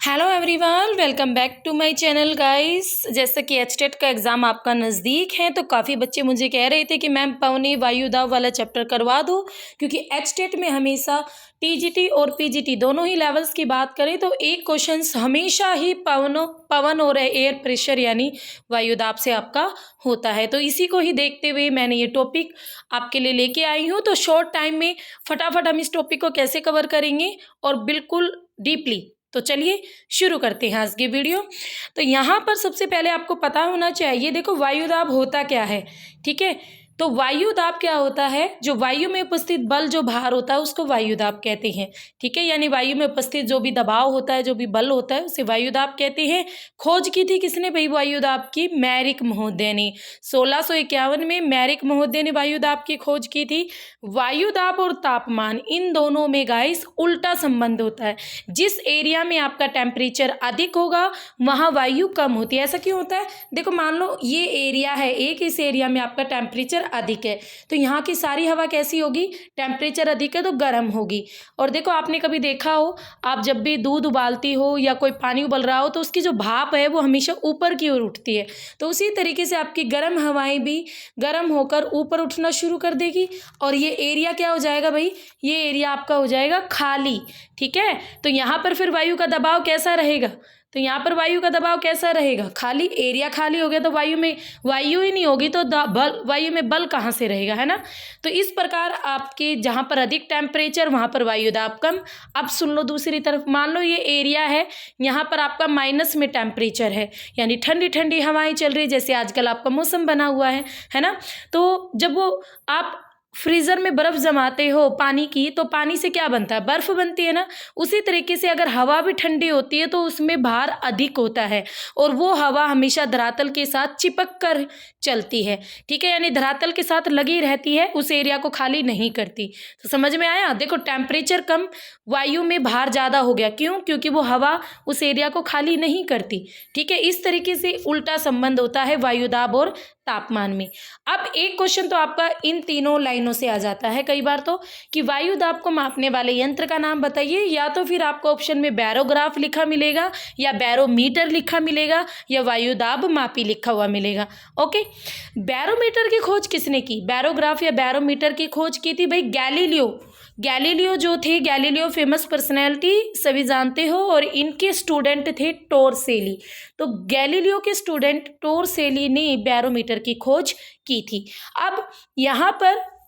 Hello everyone, welcome back to my channel guys. जैसा कि HTET का एग्ज़ाम आपका नज़दीक है तो काफ़ी बच्चे मुझे कह रहे थे कि मैम पवनी वायुदाब वाला चैप्टर करवा दो, क्योंकि एचटेट में हमेशा टीजीटी और पीजीटी दोनों ही लेवल्स की बात करें तो एक क्वेश्चंस हमेशा ही पवन और एयर प्रेशर यानी वायुदाब से आपका होता है। तो इसी को ही देखते हुए मैंने ये टॉपिक आपके लिए लेके आई हूँ। तो शॉर्ट टाइम में फटाफट हम इस टॉपिक को कैसे कवर करेंगे और बिल्कुल डीपली। तो चलिए शुरू करते हैं आज की वीडियो। तो यहाँ पर सबसे पहले आपको पता होना चाहिए, देखो वायुदाब होता क्या है, ठीक है। तो वायुदाब क्या होता है, जो वायु में उपस्थित बल जो भार होता है उसको वायुदाब कहते हैं, ठीक है। यानी वायु में उपस्थित जो भी दबाव होता है, जो भी बल होता है उसे वायुदाब कहते हैं। खोज की थी किसने भाई वायुदाब की? मैरिक महोदय ने 1651 में मैरिक महोदय ने वायुदाब की खोज की थी। वायुदाब और तापमान इन दोनों में गाइस उल्टा संबंध होता है। जिस एरिया में आपका टेम्परेचर अधिक होगा वहाँ वायु कम होती है। ऐसा क्यों होता है? देखो मान लो ये एरिया है एक, इस एरिया में आपका टेम्परेचर अधिक है तो यहाँ की सारी हवा कैसी होगी? टेम्परेचर अधिक है तो गर्म होगी। और देखो आपने कभी देखा हो, आप जब भी दूध उबालती हो या कोई पानी उबल रहा हो तो उसकी जो भाप है वो हमेशा ऊपर की ओर उठती है। तो उसी तरीके से आपकी गर्म हवाएं भी गर्म होकर ऊपर उठना शुरू कर देगी और ये एरिया क्या हो जाएगा भाई? ये एरिया आपका हो जाएगा खाली, ठीक है। तो यहाँ पर फिर वायु का दबाव कैसा रहेगा? तो यहाँ पर वायु का दबाव कैसा रहेगा? खाली, एरिया खाली हो गया तो वायु में वायु ही नहीं होगी तो बल, वायु में बल कहाँ से रहेगा, है ना। तो इस प्रकार आपके जहाँ पर अधिक टेम्परेचर वहाँ पर वायु दाब कम। अब सुन लो दूसरी तरफ, मान लो ये एरिया है, यहाँ पर आपका माइनस में टेम्परेचर है, यानी ठंडी ठंडी हवाएं चल रही है, जैसे आजकल आपका मौसम बना हुआ है ना। तो जब वो आप फ्रीज़र में बर्फ़ जमाते हो पानी की तो पानी से क्या बनता है? बर्फ़ बनती है ना। उसी तरीके से अगर हवा भी ठंडी होती है तो उसमें भार अधिक होता है और वो हवा हमेशा धरातल के साथ चिपक कर चलती है, ठीक है। यानी धरातल के साथ लगी रहती है, उस एरिया को खाली नहीं करती। तो समझ में आया? देखो टेम्परेचर कम, वायु में भार ज़्यादा हो गया, क्यों? क्योंकि वो हवा उस एरिया को खाली नहीं करती, ठीक है। इस तरीके से उल्टा संबंध होता है वायुदाब और तापमान में। अब एक क्वेश्चन तो आपका इन तीनों लाइनों से आ जाता है कई बार तो, कि वायु दाब को मापने वाले यंत्र का नाम बताइए। या तो फिर आपको ऑप्शन में बैरोग्राफ लिखा मिलेगा या बैरोमीटर लिखा मिलेगा या वायु दाब मापी लिखा हुआ मिलेगा। ओके, बैरोमीटर की खोज किसने की? बैरोग्राफ या बैरोमीटर की खोज की थी भाई गैलीलियो जो थे, गैलीलियो फेमस पर्सनैलिटी सभी जानते हो, और इनके स्टूडेंट थे टोरसेली। तो गैलीलियो के स्टूडेंट टोरसेली ने बैरोमीटर की खोज की थी। अब यहाँ पर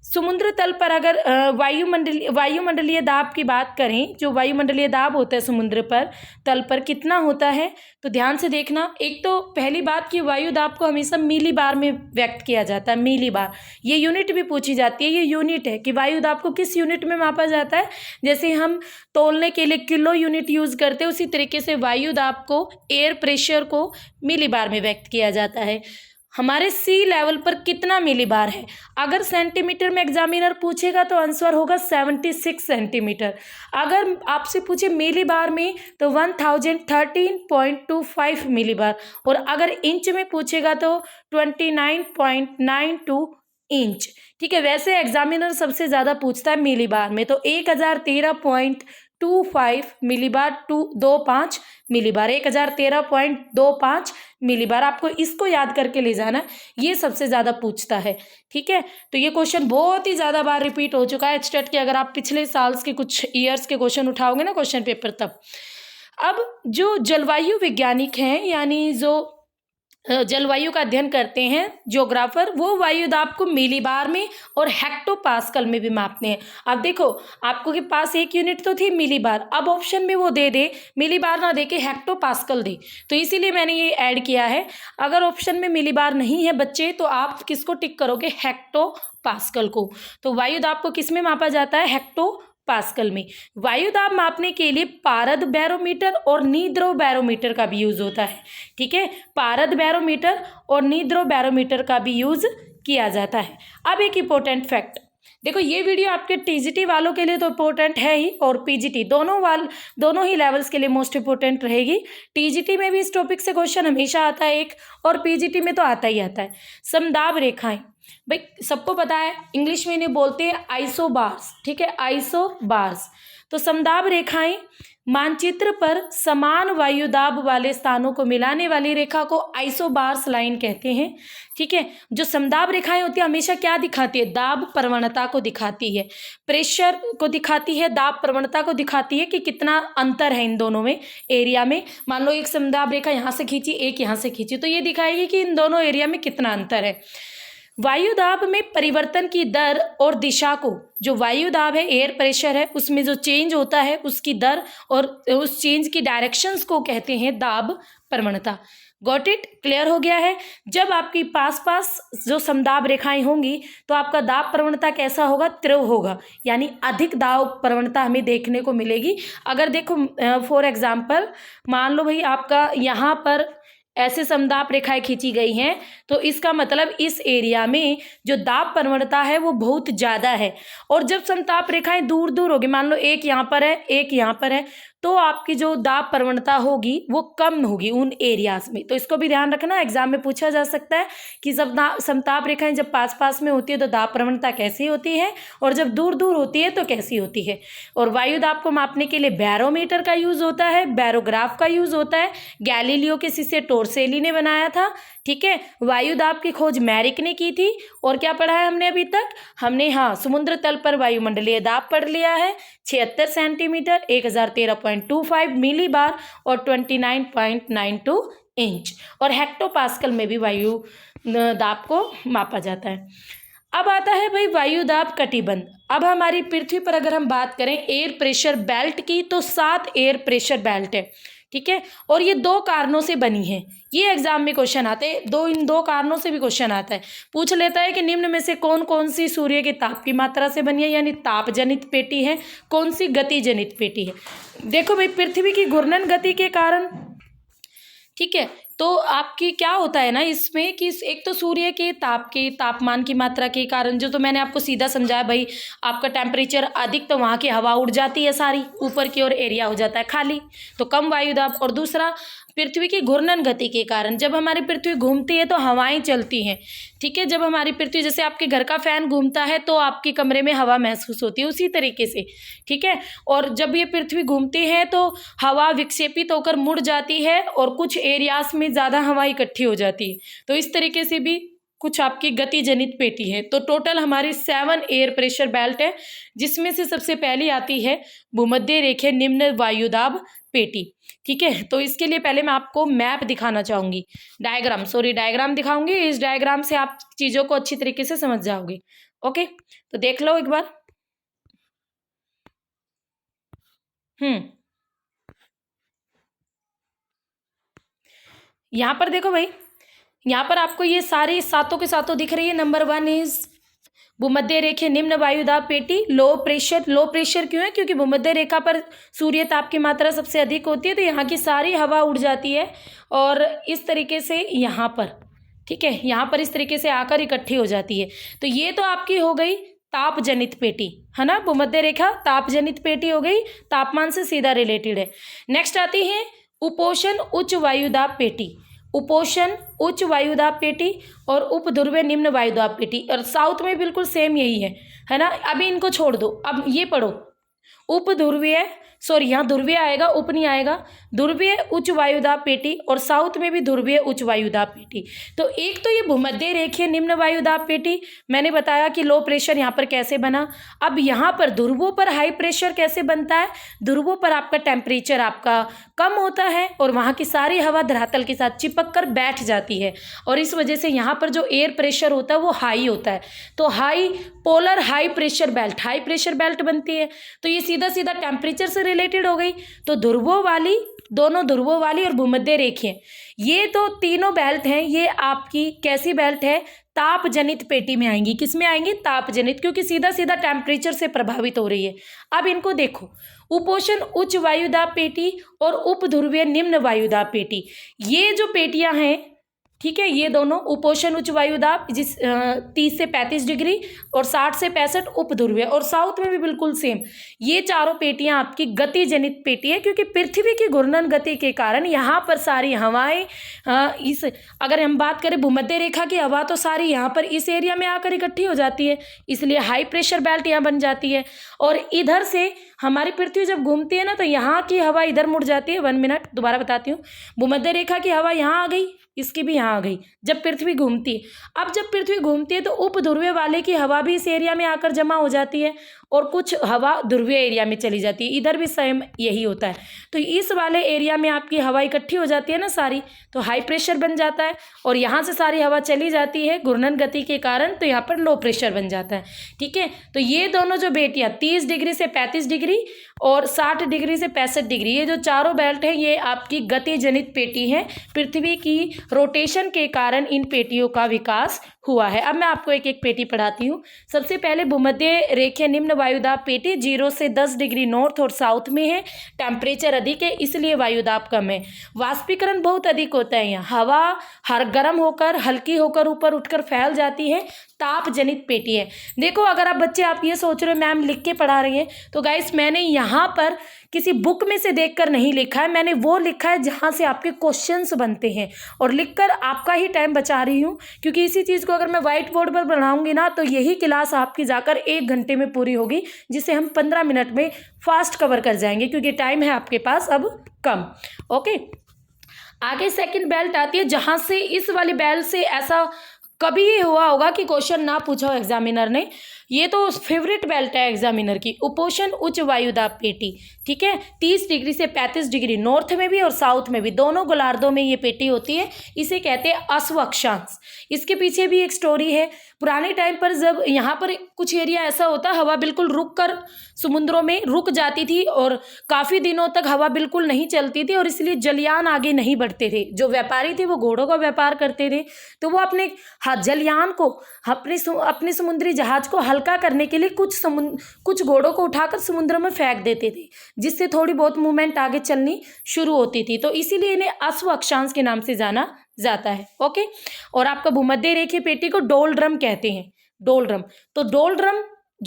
समुद्र तल पर अगर वायुमंडलीय दाब की बात करें, जो वायुमंडलीय दाब होता है समुद्र पर तल पर कितना होता है, तो ध्यान से देखना। एक तो पहली बात कि वायु दाब को हमेशा मिली बार में व्यक्त किया जाता है, मिली बार। ये यूनिट भी पूछी जाती है, ये यूनिट है कि वायु दाब को किस यूनिट में मापा जाता है। जैसे हम तोलने के लिए किलो यूनिट यूज़ करते हैं, उसी तरीके से वायु दाब को, एयर प्रेशर को मिली बार में व्यक्त किया जाता है। हमारे सी लेवल पर कितना मिली बार है? अगर सेंटीमीटर में एग्जामिनर पूछेगा तो आंसर होगा 76 सेंटीमीटर। अगर आपसे पूछे मिली बार में तो 1013.25 मिली बार, और अगर इंच में पूछेगा तो 29.92 इंच, ठीक है। वैसे एग्जामिनर सबसे ज़्यादा पूछता है मिली बार में, तो 1013.25 मिली बार, 25 मिली बार, 1013.25 मिली बार। आपको इसको याद करके ले जाना, ये सबसे ज़्यादा पूछता है, ठीक है। तो ये क्वेश्चन बहुत ही ज़्यादा बार रिपीट हो चुका है एचटेट के, अगर आप पिछले साल के कुछ ईयर्स के क्वेश्चन उठाओगे ना क्वेश्चन पेपर तब। अब जो जलवायु वैज्ञानिक हैं, यानी जो जलवायु का अध्ययन करते हैं ज्योग्राफर, वो वायु दाब को मिली बार में और हेक्टोपास्कल में भी मापते हैं। अब देखो आपको के पास एक यूनिट तो थी मिली बार, अब ऑप्शन में वो दे मिली बार ना दे के हेक्टोपास्कल दे, तो इसीलिए मैंने ये ऐड किया है। अगर ऑप्शन में मिली बार नहीं है बच्चे तो आप किसको टिक करोगे? हेक्टोपास्कल को। तो वायु दाब को किस में मापा जाता है? हेक्टोपास्कल में। वायु दाब मापने के लिए पारद बैरोमीटर और निद्रव बैरोमीटर का भी यूज होता है, ठीक है। पारद बैरोमीटर और निद्रव बैरोमीटर का भी यूज किया जाता है। अब एक इंपॉर्टेंट फैक्ट, देखो ये वीडियो आपके टीजीटी वालों के लिए तो इम्पोर्टेंट है ही, और पीजीटी दोनों ही लेवल्स के लिए मोस्ट इम्पोर्टेंट रहेगी। टीजीटी में भी इस टॉपिक से क्वेश्चन हमेशा आता है एक, और पीजीटी में तो आता ही आता है। समदाब रेखाएं, भाई सबको पता है इंग्लिश में इन्हें बोलते हैं आइसोबार्स, ठीक है, आइसोबार्स। तो समदाब रेखाएं मानचित्र पर समान वायुदाब वाले स्थानों को मिलाने वाली रेखा को आइसोबार्स लाइन कहते हैं। ठीक है, जो समदाब रेखाएं होती है हमेशा क्या दिखाती है? दाब प्रवणता को दिखाती है, प्रेशर को दिखाती है, दाब प्रवणता को दिखाती है कि कितना अंतर है इन दोनों में, एरिया में। मान लो एक समदाब रेखा यहाँ से खींची, एक यहाँ से खींची, तो ये दिखाएगी कि इन दोनों एरिया में कितना अंतर है। वायुदाब में परिवर्तन की दर और दिशा को, जो वायुदाब है, एयर प्रेशर है, उसमें जो चेंज होता है उसकी दर और उस चेंज की डायरेक्शंस को कहते हैं दाब प्रवणता। Got it? क्लियर हो गया है? जब आपकी पास पास जो समदाब रेखाएं होंगी तो आपका दाब प्रवणता कैसा होगा? तीव्र होगा, यानी अधिक दाब प्रवणता हमें देखने को मिलेगी। अगर देखो फॉर एग्जाम्पल मान लो भाई आपका यहाँ पर ऐसे समदाब रेखाएं खींची गई हैं, तो इसका मतलब इस एरिया में जो दाब प्रवणता है वो बहुत ज़्यादा है। और जब समताप रेखाएं दूर दूर होगी, मान लो एक यहाँ पर है, एक यहाँ पर है, तो आपकी जो दाब प्रवणता होगी वो कम होगी उन एरियाज में। तो इसको भी ध्यान रखना, एग्जाम में पूछा जा सकता है कि जब समताप रेखाएं जब पास पास में होती है तो दाब प्रवणता कैसी होती है और जब दूर दूर होती है तो कैसी होती है। और वायु दाब को मापने के लिए बैरोमीटर का यूज़ होता है, बैरोग्राफ का यूज़ होता है। गैलीलियो के शिष्य टोरसेली ने बनाया था। ठीक है, वायु दाब की खोज मैरिक ने की थी। और क्या पढ़ा है हमने अभी तक? हमने समुद्र तल पर वायुमंडलीय दाब पढ़ लिया है, 76 सेंटीमीटर, 1013.25 मिली बार और 29.92 इंच। और हेक्टोपास्कल में भी वायु दाब को मापा जाता है। अब आता है भाई वायु दाब कटिबंध। अब हमारी पृथ्वी पर अगर हम बात करें एयर प्रेशर बेल्ट की, तो 7 एयर प्रेशर बेल्ट है। ठीक है, और ये 2 कारणों से बनी है। ये एग्जाम में क्वेश्चन आते हैं, इन दो कारणों से भी क्वेश्चन आता है। पूछ लेता है कि निम्न में से कौन कौन सी सूर्य के ताप की मात्रा से बनी है, यानी ताप जनित पेटी है, कौन सी गति जनित पेटी है। देखो भाई, पृथ्वी की घूर्णन गति के कारण, ठीक है, तो आपकी क्या होता है ना इसमें कि एक तो सूर्य के तापमान की मात्रा के कारण, जो तो मैंने आपको सीधा समझाया भाई, आपका टेम्परेचर अधिक तो वहाँ की हवा उड़ जाती है सारी, ऊपर की ओर एरिया हो जाता है खाली, तो कम वायुदाब। और दूसरा पृथ्वी की घूर्णन गति के कारण, जब हमारी पृथ्वी घूमती है तो हवाएं चलती हैं। ठीक है, जब हमारी पृथ्वी, जैसे आपके घर का फैन घूमता है तो आपके कमरे में हवा महसूस होती है, उसी तरीके से। ठीक है, और जब ये पृथ्वी घूमती है तो हवा विक्षेपित होकर मुड़ जाती है और कुछ एरियाज में ज़्यादा हवा इकट्ठी हो जाती है। तो इस तरीके से भी कुछ आपकी गति जनित पेटी है। तो टोटल हमारी 7 एयर प्रेशर बेल्ट है, जिसमें से सबसे पहली आती है भूमध्य रेखीय निम्न वायुदाब पेटी। ठीक है, तो इसके लिए पहले मैं आपको मैप दिखाना चाहूँगी, डायग्राम दिखाऊंगी। इस डायग्राम से आप चीज़ों को अच्छी तरीके से समझ जाओगे। ओके, तो देख लो एक बार। यहाँ पर देखो भाई, यहाँ पर आपको ये सारी सातों के सातों दिख रही है। नंबर 1 इज भूमध्य रेखीय निम्न वायुदाब पेटी, लो प्रेशर क्यों है? क्योंकि भूमध्य रेखा पर सूर्य ताप की मात्रा सबसे अधिक होती है, तो यहाँ की सारी हवा उड़ जाती है और इस तरीके से यहाँ पर, ठीक है, यहाँ पर इस तरीके से आकर इकट्ठी हो जाती है। तो ये तो आपकी हो गई ताप जनित पेटी, है ना, भूमध्य रेखा ताप जनित पेटी हो गई, तापमान से सीधा रिलेटेड है। नेक्स्ट आती है उपोषण उच्च वायुदाब पेटी, उपोषण उच्च वायुदाब पेटी और उपध्रुवीय निम्न वायुदाब पेटी। और साउथ में बिल्कुल सेम यही है ना। अभी इनको छोड़ दो, अब ये पढ़ो, उपध्रुवीय, सॉरी यहाँ ध्रुवीय आएगा, उप नहीं आएगा, ध्रुवीय उच्च वायुदाब पेटी और साउथ में भी ध्रुवीय उच्च वायुदाब पेटी। तो एक तो ये भूमध्य रेखीय निम्न वायुदाब पेटी, मैंने बताया कि लो प्रेशर यहाँ पर कैसे बना। अब यहाँ पर ध्रुवों पर हाई प्रेशर कैसे बनता है? ध्रुवों पर आपका टेम्परेचर आपका कम होता है और वहाँ की सारी हवा धरातल के साथ चिपक कर बैठ जाती है और इस वजह से यहाँ पर जो एयर प्रेशर होता है वो हाई होता है। तो हाई प्रेशर बेल्ट बनती है। तो ये सीधा सीधा टेम्परेचर से रिलेटेड हो गई। तो दोनों ध्रुवों वाली और भूमध्य रेखीय, ये तो तीनों बेल्ट हैं, ये आपकी कैसी बेल्ट है? ताप जनित पेटी में आएंगी। किस में आएंगी? ताप जनित, क्योंकि सीधा सीधा टेम्परेचर से प्रभावित हो रही है। अब इनको देखो, उपोषण उच्च वायुदाब पेटी और उपध्रुवीय निम्न वायुदाब पेटी, ये जो पेटियां हैं, ठीक है। ये दोनों उपोष्ण उच्च वायुदाब 30 से 35 डिग्री और 60 से 65 उपध्रुवीय, और साउथ में भी बिल्कुल सेम। ये चारों पेटियां आपकी गति जनित पेटी है, क्योंकि पृथ्वी की घूर्णन गति के कारण यहाँ पर सारी हवाएं अगर हम बात करें भूमध्य रेखा की हवा, तो सारी यहाँ पर इस एरिया में आकर इकट्ठी हो जाती है, इसलिए हाई प्रेशर बेल्ट यहाँ बन जाती है। और इधर से हमारी पृथ्वी जब घूमती है ना, तो यहाँ की हवा इधर मुड़ जाती है। 1 मिनट दोबारा बताती हूँ। भूमध्य रेखा की हवा यहाँ आ गई, इसकी भी यहाँ आ गई जब पृथ्वी घूमती है। अब जब पृथ्वी घूमती है तो उपध्रुवीय वाले की हवा भी इस एरिया में आकर जमा हो जाती है और कुछ हवा ध्रुवीय एरिया में चली जाती है। इधर भी सेम यही होता है। तो इस वाले एरिया में आपकी हवा इकट्ठी हो जाती है ना सारी, तो हाई प्रेशर बन जाता है, और यहाँ से सारी हवा चली जाती है घूर्णन गति के कारण, तो यहाँ पर लो प्रेशर बन जाता है। ठीक है। तो ये दोनों जो बेटियाँ 30 डिग्री से 35 डिग्री और 60 डिग्री से 65 डिग्री, ये जो चारों बेल्ट है ये आपकी गति जनित पेटी है। पृथ्वी की रोटेशन के कारण इन पेटियों का विकास हुआ है। अब मैं आपको एक एक पेटी पढ़ाती हूँ। सबसे पहले भूमध्य रेखीय निम्न वायुदाब पेटी 0 से 10 डिग्री नॉर्थ और साउथ में है। टेम्परेचर अधिक है, इसलिए वायुदाब कम है। वाष्पीकरण बहुत अधिक होता है। यहाँ हवा हर गर्म होकर हल्की होकर ऊपर उठकर फैल जाती है। ताप जनित पेटी है। देखो, अगर आप बच्चे आप ये सोच रहे हो मैम लिख के पढ़ा रही हैं, तो गाइस मैंने यहाँ पर किसी बुक में से देखकर नहीं लिखा है, मैंने वो लिखा है जहाँ से आपके क्वेश्चंस बनते हैं, और लिखकर आपका ही टाइम बचा रही हूँ, क्योंकि इसी चीज़ को अगर मैं व्हाइट बोर्ड पर पढ़ाऊंगी ना, तो यही क्लास आपकी जाकर 1 घंटे में पूरी होगी, जिसे हम 15 मिनट में फास्ट कवर कर जाएंगे, क्योंकि टाइम है आपके पास अब कम। ओके, आगे सेकंड बेल्ट आती है, जहाँ से इस वाली बेल्ट से ऐसा कभी ये हुआ होगा कि क्वेश्चन ना पूछा हो एग्जामिनर ने, ये तो फेवरेट बेल्ट है एग्जामिनर की, उपोष्ण उच्च वायुदाब पेटी। ठीक है। 30 डिग्री से 35 डिग्री नॉर्थ में भी और साउथ में भी, दोनों गोलार्धों में ये पेटी होती है। इसे कहते हैं अश्व अक्षांश। इसके पीछे भी एक स्टोरी है। पुराने टाइम पर जब यहाँ पर कुछ एरिया ऐसा होता, हवा बिल्कुल रुक कर समुद्रों में रुक जाती थी और काफ़ी दिनों तक हवा बिल्कुल नहीं चलती थी, और इसलिए जलयान आगे नहीं बढ़ते थे। जो व्यापारी थे वो घोड़ों का व्यापार करते थे, तो वो अपने जलयान को, अपने समुद्री जहाज को हल्का करने के लिए कुछ घोड़ों को उठाकर समुद्र में फेंक देते थे, जिससे थोड़ी बहुत मूवमेंट आगे चलनी शुरू होती थी। तो इसीलिए इन्हें अश्व अक्षांश के नाम से जाना जाता है। ओके। और आपका भूमध्य रेखीय पेटी को डोलड्रम कहते हैं। डोलड्रम, तो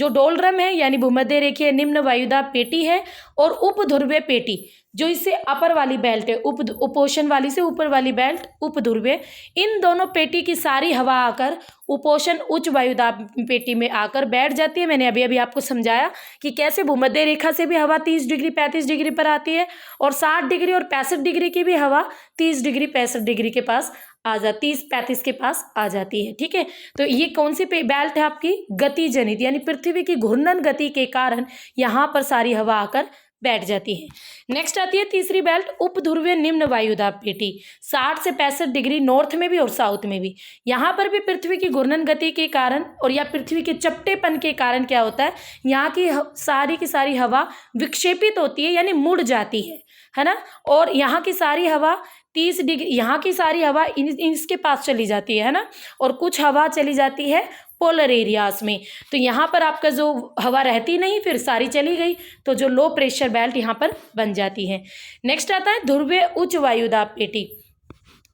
डोलड्रम है यानी भूमध्य रेखीय निम्न वायुदाब पेटी है, और उपध्रुवीय पेटी जो इससे अपर वाली बेल्ट है, उपोष्ण वाली से ऊपर वाली बेल्ट उपध्रुवीय, इन दोनों पेटी की सारी हवा आकर उपोष्ण उच्च वायुदाब पेटी में आकर बैठ जाती है। मैंने अभी अभी आपको समझाया कि कैसे भूमध्य रेखा से भी हवा 30 डिग्री 35 डिग्री पर आती है, और 60 डिग्री और 65 डिग्री की भी हवा 30 डिग्री 65 डिग्री के पास आ जाती, 30-35 के पास आ जाती है। ठीक है। तो ये कौन सी बेल्ट है आपकी? गति जनित, यानी पृथ्वी की घूर्णन गति के कारण यहाँ पर सारी हवा आकर बैठ जाती है। नेक्स्ट आती है तीसरी बेल्ट, उपध्रुवीय निम्न वायुदाब पेटी। 60 से 65 डिग्री नॉर्थ में भी और साउथ में भी। यहाँ पर भी पृथ्वी की घूर्णन गति के कारण और या पृथ्वी के चपटेपन के कारण क्या होता है, यहाँ की सारी हवा विक्षेपित होती है, यानी मुड़ जाती है ना। और यहाँ की सारी हवा 30 डिग्री, यहाँ की सारी हवा इसके पास चली जाती है ना, और कुछ हवा चली जाती है पोलर एरियाज में। तो यहाँ पर आपका जो हवा रहती नहीं, फिर सारी चली गई, तो जो लो प्रेशर बेल्ट यहाँ पर बन जाती है। नेक्स्ट आता है ध्रुवीय उच्च वायुदाब पेटी।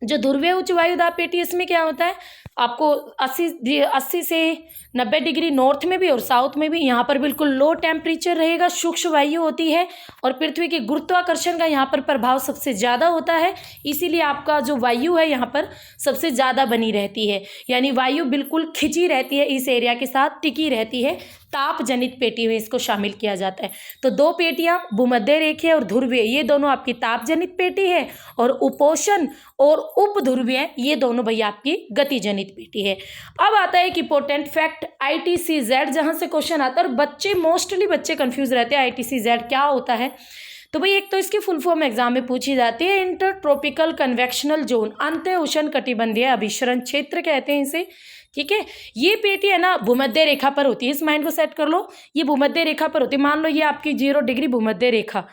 जो ध्रुवीय उच्च वायुदाब पेटी, इसमें क्या होता है, आपको 80 से 90 डिग्री नॉर्थ में भी और साउथ में भी यहाँ पर बिल्कुल लो टेम्परेचर रहेगा, सूक्ष्म वायु होती है, और पृथ्वी के गुरुत्वाकर्षण का यहाँ पर प्रभाव सबसे ज़्यादा होता है, इसीलिए आपका जो वायु है यहाँ पर सबसे ज़्यादा बनी रहती है, यानी वायु बिल्कुल खिंची रहती है, इस एरिया के साथ टिकी रहती है। ताप जनित पेटी में इसको शामिल किया जाता है। तो 2 पेटियां भूमध्य रेखीय और ध्रुवीय, ये दोनों आपकी ताप जनित पेटी है, और उपोष्ण और उपध्रुवीय ये दोनों भैया आपकी गति जनित पेटी है। अब आता है एक इंपॉर्टेंट फैक्ट, ITCZ, जहां से क्वेश्चन आता है और बच्चे मोस्टली कंफ्यूज रहते हैं ITCZ क्या होता है। तो भाई एक तो इसकी फुल फॉर्म एग्जाम में पूछी जाती है, इंटर ट्रॉपिकल कन्वेक्शनल जोन, अंत उष्ण कटिबंधीय अभिसरण क्षेत्र कहते हैं इसे। ठीक है। ये पेटी है ना भूमध्य रेखा पर होती है, इस माइंड को सेट कर लो, ये भूमध्य रेखा पर होती है। मान लो ये आपकी 0 डिग्री भूमध्य रेखा,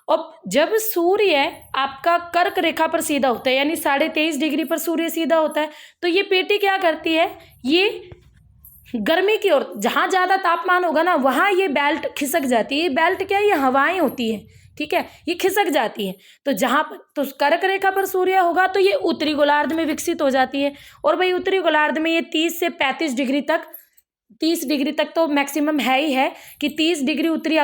और जब सूर्य आपका कर्क रेखा पर सीधा होता है, यानी 23.5 डिग्री पर सूर्य सीधा होता है, तो ये पेटी क्या करती है, ये गर्मी की ओर, जहाँ ज़्यादा तापमान होगा ना वहाँ ये बेल्ट खिसक जाती है। ये बेल्ट क्या है, ये हवाएं होती है, ठीक है, ये खिसक जाती है। तो जहाँ पर तो कर्क रेखा पर सूर्य होगा तो ये उत्तरी गोलार्ध में विकसित हो जाती है। और भाई उत्तरी गोलार्ध में ये 30 से 35 डिग्री तक, 30 डिग्री तक तो मैक्सिमम है ही है कि 30 डिग्री उत्तरी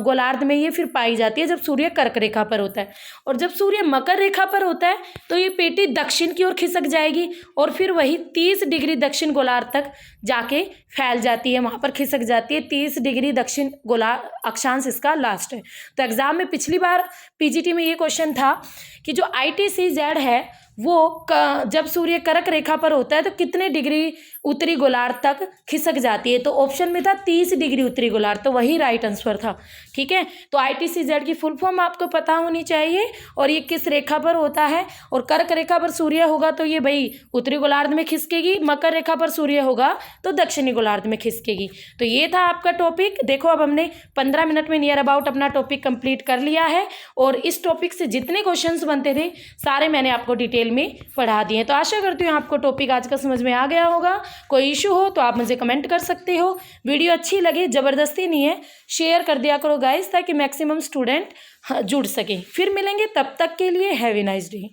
गोलार्ध में ये फिर पाई जाती है जब सूर्य कर्क रेखा पर होता है। और जब सूर्य मकर रेखा पर होता है तो ये पेटी दक्षिण की ओर खिसक जाएगी और फिर वही 30 डिग्री दक्षिण गोलार्ध तक जाके फैल जाती है, वहाँ पर खिसक जाती है। 30 डिग्री दक्षिण गोलार्ध अक्षांश इसका लास्ट है। तो एग्जाम में पिछली बार पीजीटी में ये क्वेश्चन था कि जो ITCZ है वो जब सूर्य कर्क रेखा पर होता है तो कितने डिग्री उत्तरी गोलार्ध तक खिसक जाती है। तो ऑप्शन में था 30 डिग्री उत्तरी गोलार्ध, तो वही राइट आंसर था। ठीक है, तो ITCZ की फुल फॉर्म आपको पता होनी चाहिए और ये किस रेखा पर होता है। और कर्क रेखा पर सूर्य होगा तो ये भाई उत्तरी गोलार्ध में खिसकेगी, मकर रेखा पर सूर्य होगा तो दक्षिणी गोलार्ध में खिसकेगी। तो ये था आपका टॉपिक। देखो अब हमने 15 मिनट में नियर अबाउट अपना टॉपिक कंप्लीट कर लिया है और इस टॉपिक से जितने क्वेश्चंस बनते थे सारे मैंने आपको डिटेल में पढ़ा दिए। तो आशा करती हूँ आपको टॉपिक आज का समझ में आ गया होगा। कोई इशू हो तो आप मुझे कमेंट कर सकते हो। वीडियो अच्छी लगे, ज़बरदस्ती नहीं है, शेयर कर दिया करो गाइस ताकि मैक्सिमम स्टूडेंट जुड़ सके। फिर मिलेंगे, तब तक के लिए हैव ए नाइस डे।